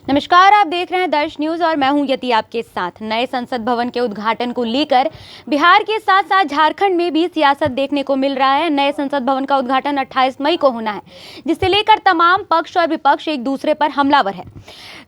नमस्कार, आप देख रहे हैं दर्श न्यूज और मैं हूं यति आपके साथ। नए संसद भवन के उद्घाटन को लेकर बिहार के साथ साथ झारखंड में भी सियासत देखने को मिल रहा है। नए संसद भवन का उद्घाटन 28 मई को होना है, जिसे लेकर तमाम पक्ष और विपक्ष एक दूसरे पर हमलावर है।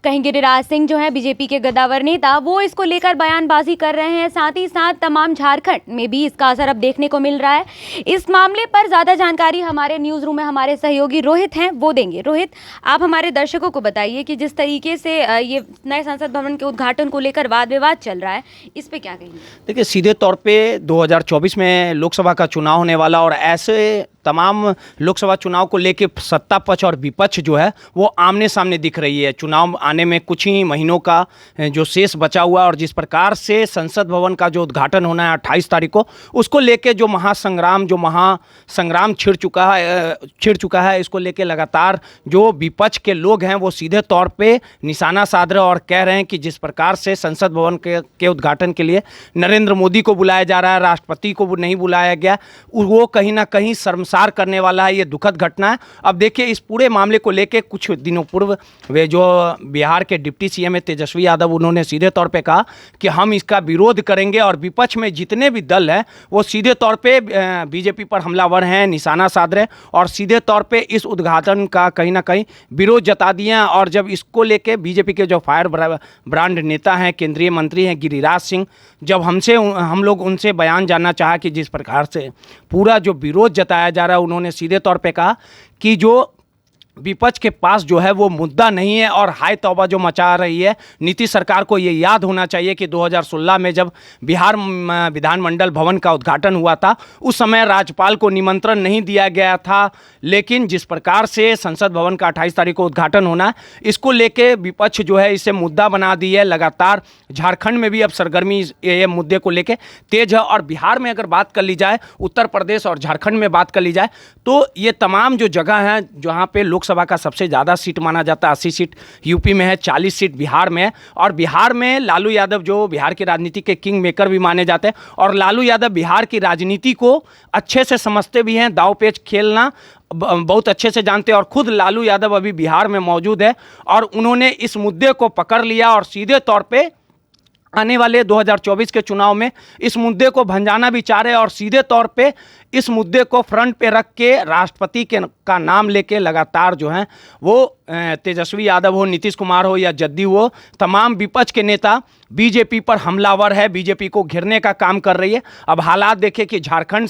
कहीं गिरिराज सिंह जो है बीजेपी के गद्दावर नेता, वो इसको लेकर बयानबाजी कर रहे हैं। साथ ही साथ तमाम झारखंड में भी इसका असर अब देखने को मिल रहा है। इस मामले पर ज्यादा जानकारी हमारे न्यूज रूम में हमारे सहयोगी रोहित हैं, वो देंगे। रोहित, आप हमारे दर्शकों को बताइए कि जिस तरीके से ये नए संसद भवन के उद्घाटन को लेकर वाद विवाद चल रहा है, इस पे क्या कहेंगे? देखिए, सीधे तौर पे 2024 में लोकसभा का चुनाव होने वाला और ऐसे तमाम लोकसभा चुनाव को लेके सत्ता पक्ष और विपक्ष जो है वो आमने सामने दिख रही है। चुनाव आने में कुछ ही महीनों का जो शेष बचा हुआ और जिस प्रकार से संसद भवन का जो उद्घाटन होना है 28 तारीख को, उसको लेके जो महासंग्राम छिड़ चुका है, इसको लेके लगातार जो विपक्ष के लोग हैं वो सीधे तौर पे निशाना साध रहे और कह रहे हैं कि जिस प्रकार से संसद भवन के उद्घाटन के लिए नरेंद्र मोदी को बुलाया जा रहा है, राष्ट्रपति को नहीं बुलाया गया, वो कहीं ना कहीं शर्मसार करने वाला है। ये दुखद घटना है। अब देखिए, इस पूरे मामले को लेके कुछ दिनों पूर्व वे जो बिहार के डिप्टी सीएम है तेजस्वी यादव, उन्होंने सीधे तौर पे कहा कि हम इसका विरोध करेंगे और विपक्ष में जितने भी दल हैं वो सीधे तौर पे बीजेपी पर हमलावर हैं, निशाना साध रहे और सीधे तौर पे इस उद्घाटन का कहीं ना कहीं विरोध जता दिए हैं। और जब इसको लेके बीजेपी के जो फायर ब्रांड नेता हैं, केंद्रीय मंत्री हैं गिरिराज सिंह, जब हम लोग उनसे बयान जानना चाहा कि जिस प्रकार से पूरा जो विरोध जताया जा रहा है, उन्होंने सीधे तौर पे कहा कि जो विपक्ष के पास जो है वो मुद्दा नहीं है और हाय तौबा जो मचा रही है नीतीश सरकार को ये याद होना चाहिए कि 2016 में जब बिहार विधानमंडल भवन का उद्घाटन हुआ था, उस समय राज्यपाल को निमंत्रण नहीं दिया गया था। लेकिन जिस प्रकार से संसद भवन का 28 तारीख को उद्घाटन होना है, इसको लेके विपक्ष जो है इसे मुद्दा बना दी है। लगातार झारखंड में भी अब सरगर्मी ये मुद्दे को लेके तेज है और बिहार में अगर बात कर ली जाए, उत्तर प्रदेश और झारखंड में बात कर ली जाए, तो ये तमाम जो जगह हैं जहाँ पे लोकसभा का सबसे ज़्यादा सीट माना जाता है, 80 सीट यूपी में है, 40 सीट बिहार में है। और बिहार में लालू यादव जो बिहार की राजनीति के किंग मेकर भी माने जाते हैं और लालू यादव बिहार की राजनीति को अच्छे से समझते भी हैं, दाव पेच खेलना बहुत अच्छे से जानते हैं और खुद लालू यादव अभी बिहार में मौजूद है और उन्होंने इस मुद्दे को पकड़ लिया और सीधे तौर पे आने वाले 2024 के चुनाव में इस मुद्दे को भंजाना भी चाह रहे हैं और सीधे तौर पे इस मुद्दे को फ्रंट पे रख के राष्ट्रपति का नाम लेके लगातार जो हैं वो तेजस्वी यादव हो, नीतीश कुमार हो या जदयू हो, तमाम विपक्ष के नेता बीजेपी पर हमलावर है, बीजेपी को घेरने का काम कर रही है। अब हालात देखिए कि झारखंड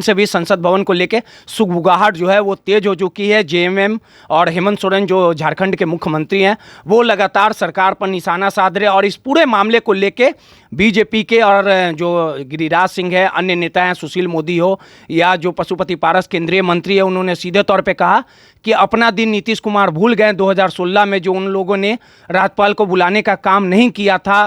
से भी संसद भवन को लेके सुगबुगाहट जो है वो तेज हो चुकी है। जेएमएम और हेमंत सोरेन जो झारखंड के मुख्यमंत्री हैं वो लगातार सरकार पर निशाना साध रहे और इस पूरे मामले को लेके बीजेपी के और जो गिरिराज सिंह है, अन्य नेता हैं, सुशील मोदी हो या जो पशुपति पारस केंद्रीय मंत्री है, उन्होंने सीधे तौर पे कहा कि अपना दिन नीतीश कुमार भूल गए। 2016 में जो उन लोगों ने राज्यपाल को बुलाने का काम नहीं किया था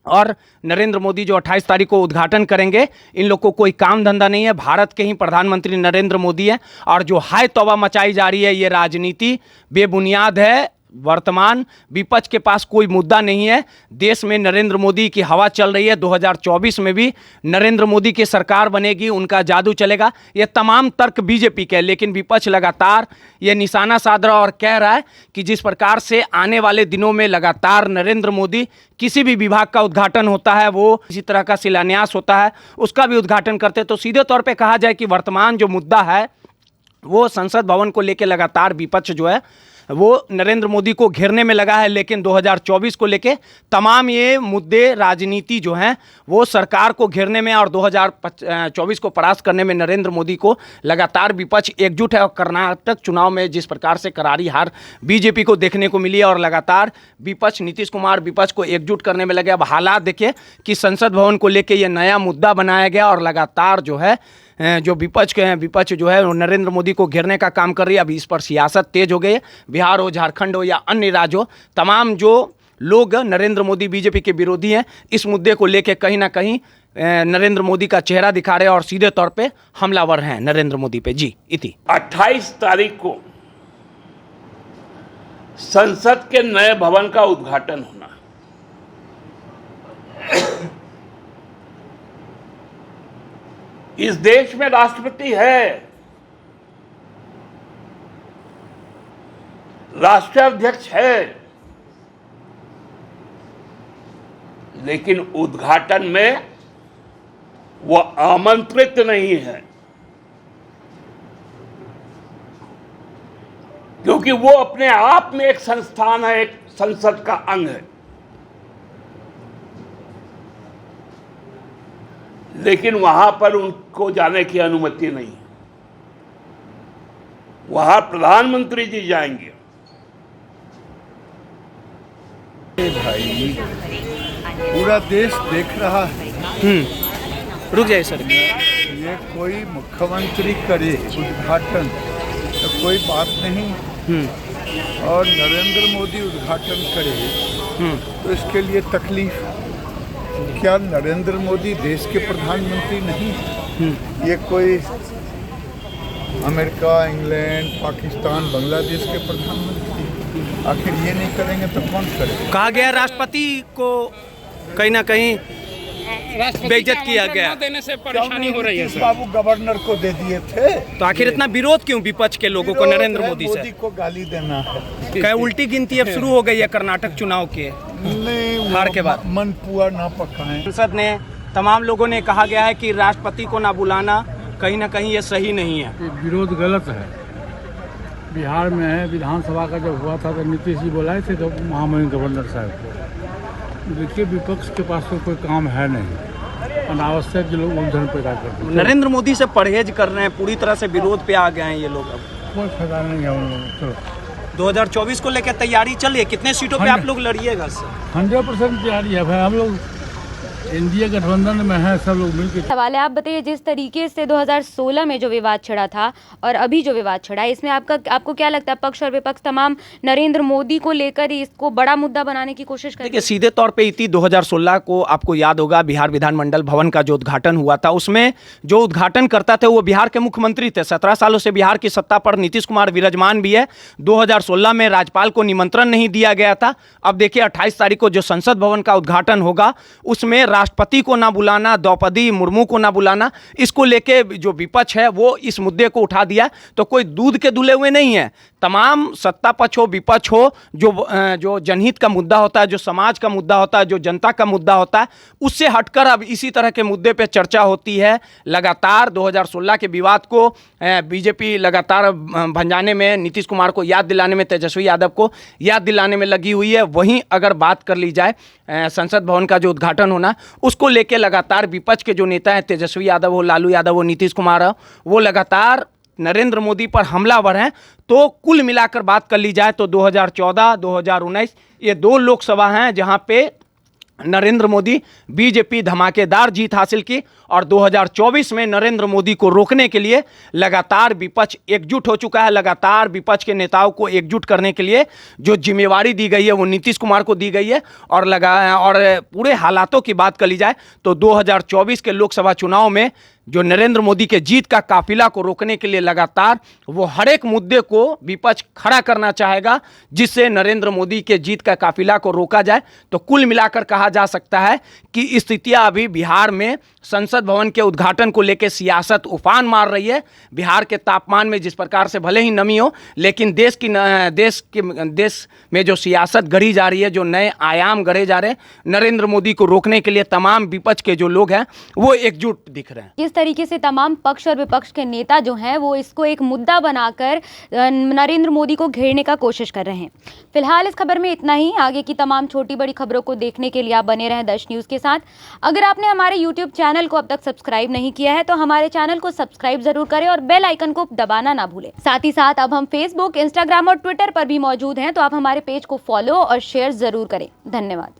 और नरेंद्र मोदी जो 28 तारीख को उद्घाटन करेंगे, इन लोग को कोई काम धंधा नहीं है। भारत के ही प्रधानमंत्री नरेंद्र मोदी हैं और जो हाय तौबा मचाई जा रही है ये राजनीति बेबुनियाद है। वर्तमान विपक्ष के पास कोई मुद्दा नहीं है। देश में नरेंद्र मोदी की हवा चल रही है। 2024 में भी नरेंद्र मोदी की सरकार बनेगी, उनका जादू चलेगा। ये तमाम तर्क बीजेपी के, लेकिन विपक्ष लगातार ये निशाना साध रहा और कह रहा है कि जिस प्रकार से आने वाले दिनों में लगातार नरेंद्र मोदी किसी भी विभाग का उद्घाटन होता है, वो किसी तरह का शिलान्यास होता है, उसका भी उद्घाटन करते, तो सीधे तौर पर कहा जाए कि वर्तमान जो मुद्दा है वो संसद भवन को लेकर लगातार विपक्ष जो है वो नरेंद्र मोदी को घेरने में लगा है। लेकिन 2024 को लेके तमाम ये मुद्दे राजनीति जो हैं वो सरकार को घेरने में और 2024 को परास्त करने में नरेंद्र मोदी को लगातार विपक्ष एकजुट है। और कर्नाटक चुनाव में जिस प्रकार से करारी हार बीजेपी को देखने को मिली और लगातार विपक्ष नीतीश कुमार विपक्ष को एकजुट करने में लगे। अब हालात देखिए कि संसद भवन को लेके ये नया मुद्दा बनाया गया और लगातार जो है जो विपक्ष जो है वो नरेंद्र मोदी को घेरने का काम कर रही है। अभी इस पर सियासत तेज हो गई है। बिहार हो, झारखंड हो या अन्य राज्य हो, तमाम जो लोग नरेंद्र मोदी बीजेपी के विरोधी हैं, इस मुद्दे को लेकर कहीं ना कहीं नरेंद्र मोदी का चेहरा दिखा रहे हैं और सीधे तौर पे हमलावर हैं नरेंद्र मोदी पे। जी इति 28 तारीख को संसद के नए भवन का उद्घाटन होना। इस देश में राष्ट्रपति है, राष्ट्राध्यक्ष है, लेकिन उद्घाटन में वो आमंत्रित नहीं है, क्योंकि वो अपने आप में एक संस्थान है, एक संसद का अंग है। लेकिन वहां पर उनको जाने की अनुमति नहीं है। वहां प्रधानमंत्री जी जाएंगे। भाई पूरा देश देख रहा है, रुक जाइए सर। ये कोई मुख्यमंत्री करे उद्घाटन तो कोई बात नहीं, और नरेंद्र मोदी उद्घाटन करे तो इसके लिए तकलीफ। क्या नरेंद्र मोदी देश के प्रधानमंत्री नहीं? ये कोई अमेरिका, इंग्लैंड, पाकिस्तान, बांग्लादेश के प्रधानमंत्री आखिर ये नहीं करेंगे तो कौन करेगा? कहा गया राष्ट्रपति को कहीं ना कहीं बेइज्जत किया गया, देने से परेशानी हो रही है सर। बाबू गवर्नर को दे दिए थे, तो आखिर इतना विरोध क्यों विपक्ष के लोगों को नरेंद्र मोदी से? मोदी को गाली देना है। क्या उल्टी गिनती अब शुरू हो गई है कर्नाटक चुनाव के नहीं, हार के बाद? मन पुआ ना पकाएं। संसद ने तमाम लोगों ने कहा गया है कि राष्ट्रपति को ना बुलाना कहीं ना कहीं ये सही नहीं है। विरोध गलत है। बिहार में है, विधानसभा का जब हुआ था तो नीतीश जी बुलाए थे तो महामहिम गवर्नर साहब को। देखिए विपक्ष के पास तो कोई काम है नहीं, अनावश्यक जो लोग उलझन पैदा करते हैं। नरेंद्र मोदी से परहेज कर रहे हैं, पूरी तरह से विरोध पे आ गए हैं ये लोग। अब कोई फायदा नहीं है उन लोगों को। 2024 को लेकर तैयारी चल रही है, कितने सीटों पे आप लोग लड़िएगा सर? 100% तैयारी है भाई। हम लोग एनडीए गठबंधन में है, सब लोग मिलकर। सवाल है, आप बताइए जिस तरीके से 2016 में जो विवाद छिड़ा था और अभी जो विवाद छिड़ा है, इसमें आपको क्या लगता है पक्ष और विपक्ष तमाम नरेंद्र मोदी को लेकर इसको बड़ा मुद्दा बनाने की कोशिश कर? देखिए सीधे तौर पे इति 2016 को आपको याद होगा बिहार विधानमंडल भवन का जो उद्घाटन हुआ था, उसमें जो उद्घाटन करता थे वो बिहार के मुख्यमंत्री थे। 17 सालों से बिहार की सत्ता पर नीतीश कुमार विराजमान भी है। 2016 में राज्यपाल को निमंत्रण नहीं दिया गया था। अब देखिए 28 तारीख को जो संसद भवन का उद्घाटन होगा उसमें राष्ट्रपति को ना बुलाना, द्रौपदी मुर्मू को ना बुलाना, इसको लेके जो विपक्ष है वो इस मुद्दे को उठा दिया। तो कोई दूध के धुले हुए नहीं है। तमाम सत्ता पक्ष हो विपक्ष हो, जो जनहित का मुद्दा होता है, जो समाज का मुद्दा होता है, जो जनता का मुद्दा होता है, उससे हटकर अब इसी तरह के मुद्दे पे चर्चा होती है। लगातार 2016 के विवाद को बीजेपी लगातार भंजाने में, नीतीश कुमार को याद दिलाने में, तेजस्वी यादव को याद दिलाने में लगी हुई है। वहीं अगर बात कर ली जाए संसद भवन का जो उद्घाटन होना, उसको लेके लगातार विपक्ष के जो नेता हैं, तेजस्वी यादव हो, लालू यादव हो, नीतीश कुमार हो, वो लगातार नरेंद्र मोदी पर हमलावर हैं। तो कुल मिलाकर बात कर ली जाए तो 2014, 2019 ये 2 लोकसभा हैं जहां पे नरेंद्र मोदी बीजेपी धमाकेदार जीत हासिल की, और 2024 में नरेंद्र मोदी को रोकने के लिए लगातार विपक्ष एकजुट हो चुका है। लगातार विपक्ष के नेताओं को एकजुट करने के लिए जो जिम्मेवारी दी गई है वो नीतीश कुमार को दी गई है। और पूरे हालातों की बात कर ली जाए तो 2024 के लोकसभा चुनाव में जो नरेंद्र मोदी के जीत का काफिला को रोकने के लिए लगातार वो हर एक मुद्दे को विपक्ष खड़ा करना चाहेगा, जिससे नरेंद्र मोदी के जीत का काफिला को रोका जाए। तो कुल मिलाकर कहा जा सकता है कि स्थितियां अभी बिहार में संसद भवन के उद्घाटन को लेकर सियासत उफान मार रही है। बिहार के तापमान में जिस प्रकार से भले ही नमी हो, लेकिन देश में जो सियासत गढ़ी जा रही है, जो नए आयाम गढ़े जा रहे हैं, नरेंद्र मोदी को रोकने के लिए तमाम विपक्ष के जो लोग हैं वो एकजुट दिख रहे हैं। जिस तरीके से तमाम पक्ष और विपक्ष के नेता जो हैं वो इसको एक मुद्दा बनाकर नरेंद्र मोदी को घेरने का कोशिश कर रहे हैं। फिलहाल इस खबर में इतना ही। आगे की तमाम छोटी बड़ी खबरों को देखने के लिए आप बने रहें दर्श न्यूज़ के साथ। अगर आपने हमारे यूट्यूब चैनल को अब तक सब्सक्राइब नहीं किया है तो हमारे चैनल को सब्सक्राइब जरूर करें और बेल आइकन को दबाना ना भूलें। साथ ही साथ अब हम फेसबुक, इंस्टाग्राम और ट्विटर पर भी मौजूद हैं, तो आप हमारे पेज को फॉलो और शेयर जरूर करें। धन्यवाद।